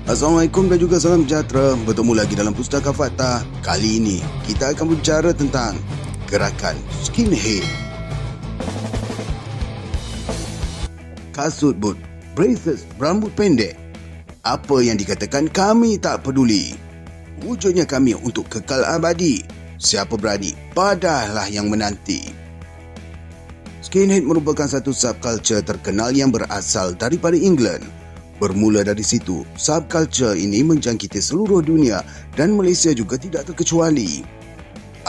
Assalamualaikum dan juga salam sejahtera. Bertemu lagi dalam Pustaka Fakta. Kali ini kita akan berbicara tentang gerakan skinhead. Kasut boot, braces, rambut pendek. Apa yang dikatakan kami tak peduli. Wujudnya kami untuk kekal abadi. Siapa berani, padahlah yang menanti. Skinhead merupakan satu subculture terkenal yang berasal daripada England. Bermula dari situ, subculture ini menjangkiti seluruh dunia dan Malaysia juga tidak terkecuali.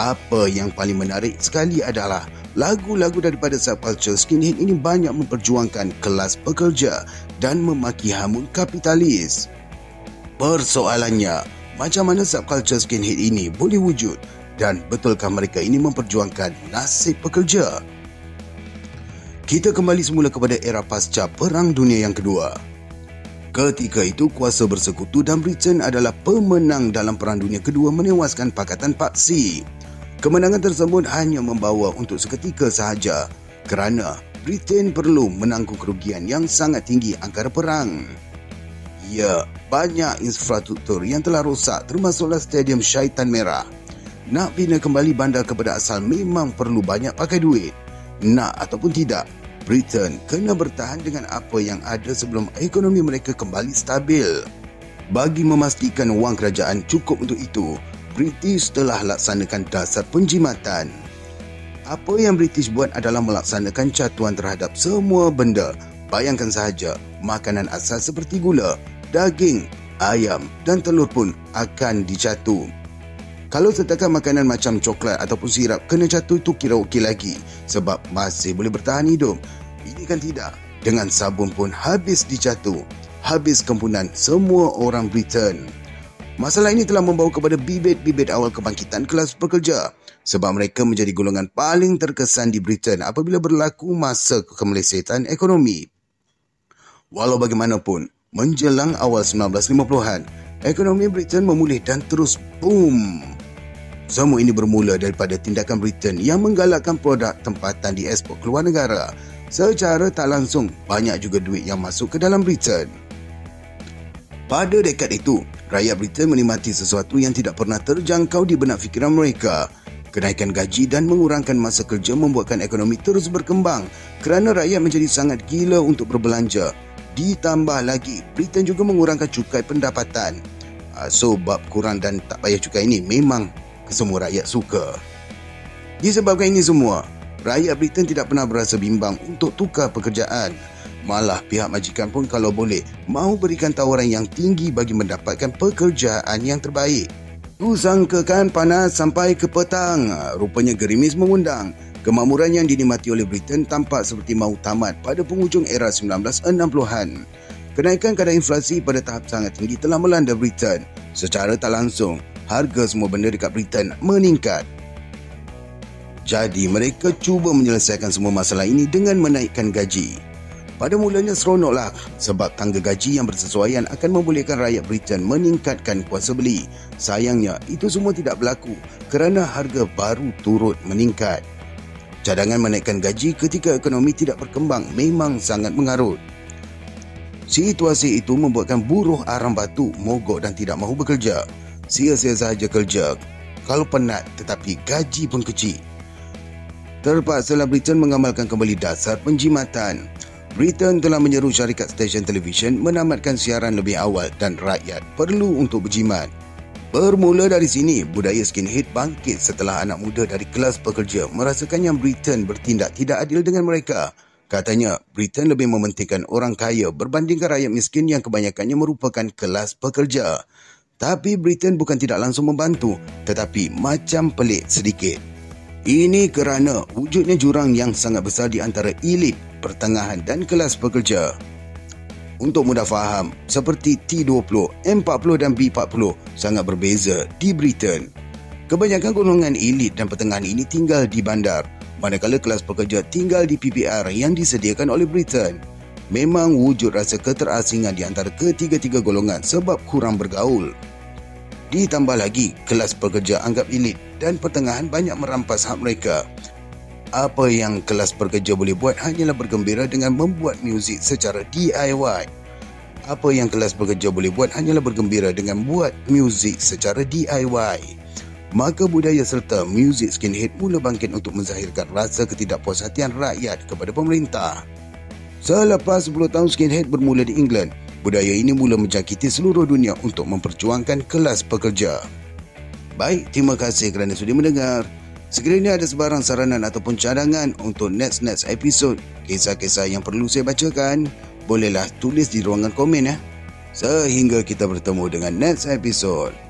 Apa yang paling menarik sekali adalah lagu-lagu daripada subculture skinhead ini banyak memperjuangkan kelas pekerja dan memaki hamun kapitalis. Persoalannya, macam mana subculture skinhead ini boleh wujud dan betulkah mereka ini memperjuangkan nasib pekerja? Kita kembali semula kepada era pasca Perang Dunia yang Kedua. Ketika itu, kuasa bersekutu dan Britain adalah pemenang dalam Perang Dunia Kedua menewaskan Pakatan Paksi. Kemenangan tersebut hanya membawa untuk seketika sahaja kerana Britain perlu menanggung kerugian yang sangat tinggi angkara perang. Ya, banyak infrastruktur yang telah rosak termasuklah Stadium Syaitan Merah. Nak bina kembali bandar kepada asal memang perlu banyak pakai duit. Nak ataupun tidak, Britain kena bertahan dengan apa yang ada sebelum ekonomi mereka kembali stabil. Bagi memastikan wang kerajaan cukup untuk itu, British telah laksanakan dasar penjimatan. Apa yang British buat adalah melaksanakan catuan terhadap semua benda. Bayangkan sahaja, makanan asal seperti gula, daging, ayam dan telur pun akan dicatu. Kalau setakat makanan macam coklat ataupun sirap kena catu, itu kira okey lagi sebab masih boleh bertahan hidup. Ini kan tidak. Dengan sabun pun habis dicatu. Habis kempunan semua orang Britain. Masalah ini telah membawa kepada bibit-bibit awal kebangkitan kelas pekerja sebab mereka menjadi golongan paling terkesan di Britain apabila berlaku masa kemelesetan ekonomi. Walau bagaimanapun, menjelang awal 1950-an, ekonomi Britain memulih dan terus boom. Semua ini bermula daripada tindakan Britain yang menggalakkan produk tempatan diekspor keluar negara. Secara tak langsung, banyak juga duit yang masuk ke dalam Britain. Pada dekad itu, rakyat Britain menikmati sesuatu yang tidak pernah terjangkau di benak fikiran mereka. Kenaikan gaji dan mengurangkan masa kerja membuatkan ekonomi terus berkembang kerana rakyat menjadi sangat gila untuk berbelanja. Ditambah lagi, Britain juga mengurangkan cukai pendapatan. So, bab kurang dan tak payah cukai ini memang semua rakyat suka. Disebabkan ini semua, rakyat Britain tidak pernah berasa bimbang untuk tukar pekerjaan. Malah pihak majikan pun kalau boleh mahu berikan tawaran yang tinggi bagi mendapatkan pekerjaan yang terbaik. Tu sangkakan panas sampai ke petang. Rupanya gerimis mengundang. Kemakmuran yang dinikmati oleh Britain tampak seperti mahu tamat pada penghujung era 1960-an. Kenaikan kadar inflasi pada tahap sangat tinggi telah melanda Britain. Secara tak langsung, harga semua benda dekat Britain meningkat. Jadi mereka cuba menyelesaikan semua masalah ini dengan menaikkan gaji. Pada mulanya seronoklah sebab tangga gaji yang bersesuaian akan membolehkan rakyat Britain meningkatkan kuasa beli. Sayangnya itu semua tidak berlaku kerana harga baru turut meningkat. Cadangan menaikkan gaji ketika ekonomi tidak berkembang memang sangat mengarut. Situasi itu membuatkan buruh arang batu mogok dan tidak mahu bekerja. Sia-sia sahaja kerja kalau penat tetapi gaji pun kecil. Terpaksalah Britain mengamalkan kembali dasar penjimatan. Britain telah menyeru syarikat stesen televisyen menamatkan siaran lebih awal dan rakyat perlu untuk berjimat. Bermula dari sini, budaya skinhead bangkit setelah anak muda dari kelas pekerja merasakan yang Britain bertindak tidak adil dengan mereka. Katanya, Britain lebih mementingkan orang kaya berbandingkan rakyat miskin yang kebanyakannya merupakan kelas pekerja. Tapi Britain bukan tidak langsung membantu, tetapi macam pelik sedikit. Ini kerana wujudnya jurang yang sangat besar di antara elit, pertengahan dan kelas pekerja. Untuk mudah faham, seperti T20, M40 dan B40 sangat berbeza di Britain. Kebanyakan golongan elit dan pertengahan ini tinggal di bandar, manakala kelas pekerja tinggal di PPR yang disediakan oleh Britain. Memang wujud rasa keterasingan di antara ketiga-tiga golongan sebab kurang bergaul. Ditambah lagi, kelas pekerja anggap elit dan pertengahan banyak merampas hak mereka. Apa yang kelas pekerja boleh buat hanyalah bergembira dengan membuat muzik secara DIY. Apa yang kelas pekerja boleh buat hanyalah bergembira dengan buat muzik secara DIY. Maka budaya serta muzik skinhead mula bangkit untuk menzahirkan rasa ketidakpuashatian rakyat kepada pemerintah. Selepas 10 tahun skinhead bermula di England, budaya ini mula menjangkiti seluruh dunia untuk memperjuangkan kelas pekerja. Baik, terima kasih kerana sudi mendengar. Sekiranya ada sebarang saranan ataupun cadangan untuk next episod, kisah-kisah yang perlu saya bacakan, bolehlah tulis di ruangan komen ya. Sehingga kita bertemu dengan next episode.